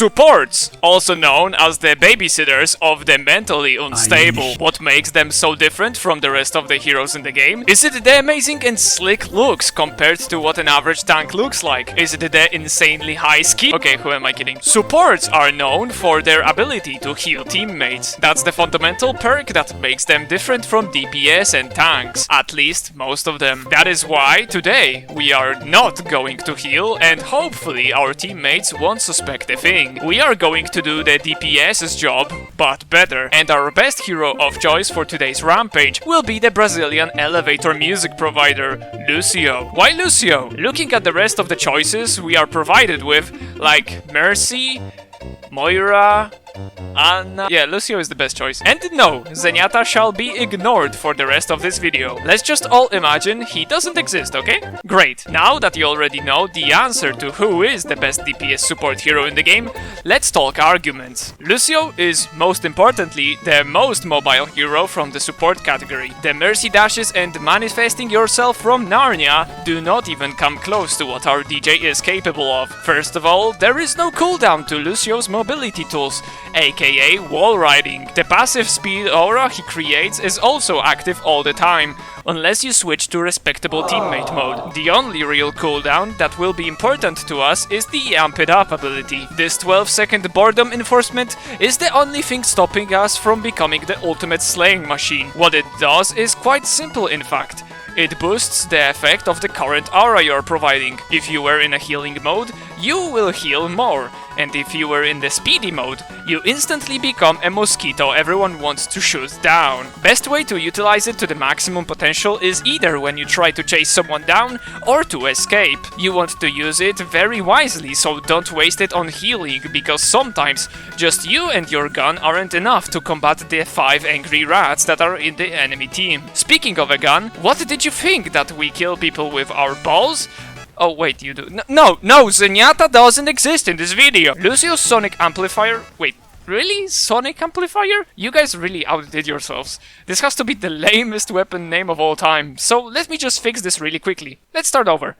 Supports, also known as the babysitters of the mentally unstable. What makes them so different from the rest of the heroes in the game? Is it the amazing and slick looks compared to what an average tank looks like? Is it the insanely high skill? Okay, who am I kidding? Supports are known for their ability to heal teammates. That's the fundamental perk that makes them different from DPS and tanks. At least most of them. That is why today we are not going to heal, and hopefully our teammates won't suspect a thing. We are going to do the DPS's job, but better. And our best hero of choice for today's rampage will be the Brazilian elevator music provider, Lucio. Why Lucio? Looking at the rest of the choices we are provided with, like Mercy, Moira, Anna... Yeah, Lucio is the best choice. And no, Zenyatta shall be ignored for the rest of this video. Let's just all imagine he doesn't exist, okay? Great, now that you already know the answer to who is the best DPS support hero in the game, let's talk arguments. Lucio is, most importantly, the most mobile hero from the support category. The mercy dashes and manifesting yourself from Narnia do not even come close to what our DJ is capable of. First of all, there is no cooldown to Lucio's mobility tools, aka wall riding. The passive speed aura he creates is also active all the time, unless you switch to respectable teammate mode. The only real cooldown that will be important to us is the amp it up ability. This 12-second boredom enforcement is the only thing stopping us from becoming the ultimate slaying machine. What it does is quite simple in fact. It boosts the effect of the current aura you're providing. If you were in a healing mode, you will heal more. And if you were in the speedy mode, you instantly become a mosquito everyone wants to shoot down. Best way to utilize it to the maximum potential is either when you try to chase someone down or to escape. You want to use it very wisely, so don't waste it on healing, because sometimes just you and your gun aren't enough to combat the 5 angry rats that are in the enemy team. Speaking of a gun, what did you think, that we kill people with our balls? Oh wait, you do. No, Zenyatta doesn't exist in this video. Lucio's sonic amplifier. Wait, really? Sonic amplifier? You guys really outdid yourselves. This has to be the lamest weapon name of all time. So let me just fix this really quickly. Let's start over.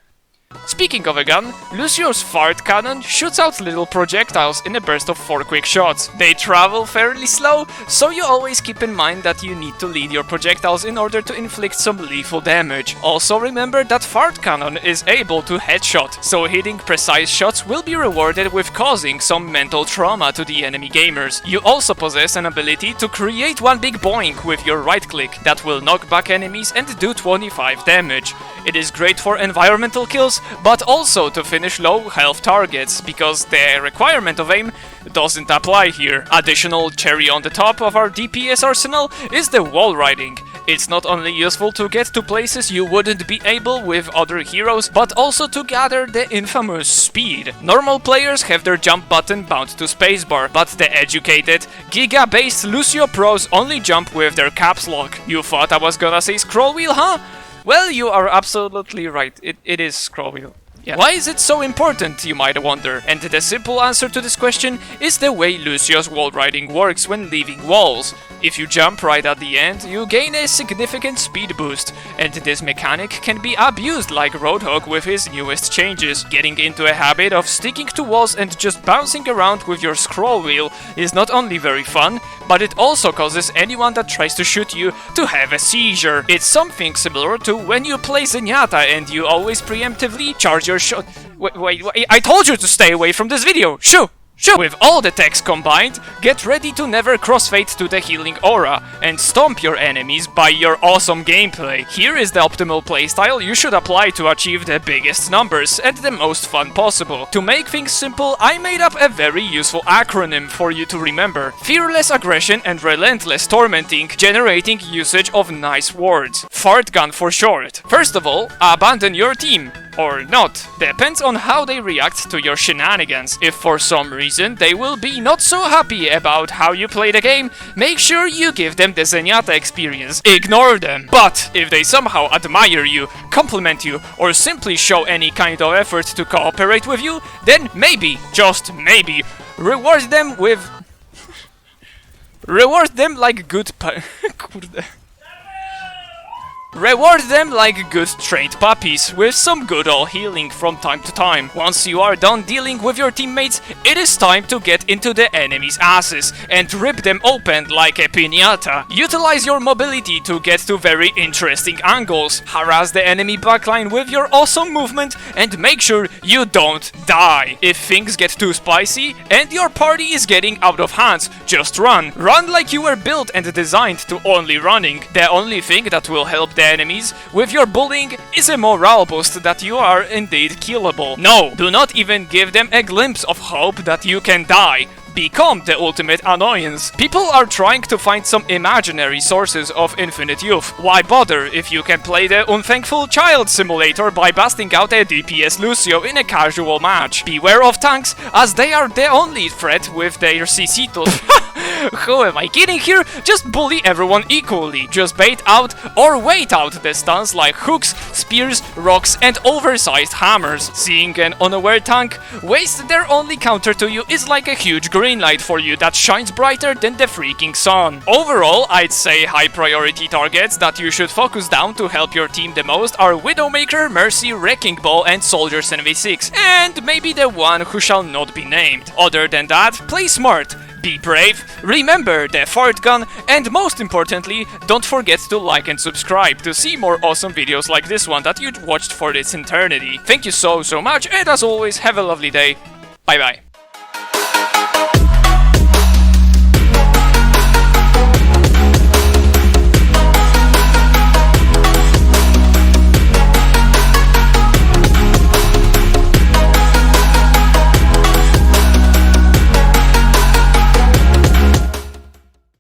Speaking of a gun, Lucio's fart cannon shoots out little projectiles in a burst of 4 quick shots. They travel fairly slow, so you always keep in mind that you need to lead your projectiles in order to inflict some lethal damage. Also remember that fart cannon is able to headshot, so hitting precise shots will be rewarded with causing some mental trauma to the enemy gamers. You also possess an ability to create one big boink with your right click that will knock back enemies and do 25 damage. It is great for environmental kills, but also to finish low health targets, because the requirement of aim doesn't apply here. Additional cherry on the top of our DPS arsenal is the wall riding. It's not only useful to get to places you wouldn't be able with other heroes, but also to gather the infamous speed. Normal players have their jump button bound to spacebar, but the educated, giga-based Lucio pros only jump with their caps lock. You thought I was gonna say scroll wheel, huh? Well, you are absolutely right. It is scroll wheel. Yeah. Why is it so important, you might wonder? And the simple answer to this question is the way Lucio's wall riding works when leaving walls. If you jump right at the end, you gain a significant speed boost, and this mechanic can be abused like Roadhog with his newest changes. Getting into a habit of sticking to walls and just bouncing around with your scroll wheel is not only very fun, but it also causes anyone that tries to shoot you to have a seizure. It's something similar to when you play Zenyatta and you always preemptively charge your shot. Wait, I told you to stay away from this video! Shoo! With all the text combined, get ready to never crossfade to the healing aura and stomp your enemies by your awesome gameplay. Here is the optimal playstyle you should apply to achieve the biggest numbers and the most fun possible. To make things simple, I made up a very useful acronym for you to remember. Fearless aggression and relentless tormenting, generating usage of nice words. Fart gun for short. First of all, abandon your team. Or not, depends on how they react to your shenanigans. If for some reason they will be not so happy about how you play the game, make sure you give them the Zenyatta experience. Ignore them. But if they somehow admire you, compliment you, or simply show any kind of effort to cooperate with you, then maybe, just maybe, reward them like good Kurde. Reward them like good trained puppies, with some good old healing from time to time. Once you are done dealing with your teammates, it is time to get into the enemy's asses and rip them open like a piñata. Utilize your mobility to get to very interesting angles, harass the enemy backline with your awesome movement, and make sure you don't die. If things get too spicy and your party is getting out of hands, just run. Run like you were built and designed to only running. The only thing that will help the enemies with your bullying is a morale boost that you are indeed killable. No, do not even give them a glimpse of hope that you can die. Become the ultimate annoyance. People are trying to find some imaginary sources of infinite youth. Why bother if you can play the unthankful child simulator by busting out a DPS Lucio in a casual match? Beware of tanks, as they are the only threat with their CC-tos. Who am I kidding here? Just bully everyone equally. Just bait out or wait out the stuns like hooks, spears, rocks, and oversized hammers. Seeing an unaware tank waste their only counter to you is like a huge green light for you that shines brighter than the freaking sun. Overall, I'd say high priority targets that you should focus down to help your team the most are Widowmaker, Mercy, Wrecking Ball, and Soldier 76, and maybe the one who shall not be named. Other than that, play smart. Be brave, remember the fart gun, and most importantly, don't forget to like and subscribe to see more awesome videos like this one that you watched for its eternity. Thank you so much, and as always, have a lovely day. Bye bye.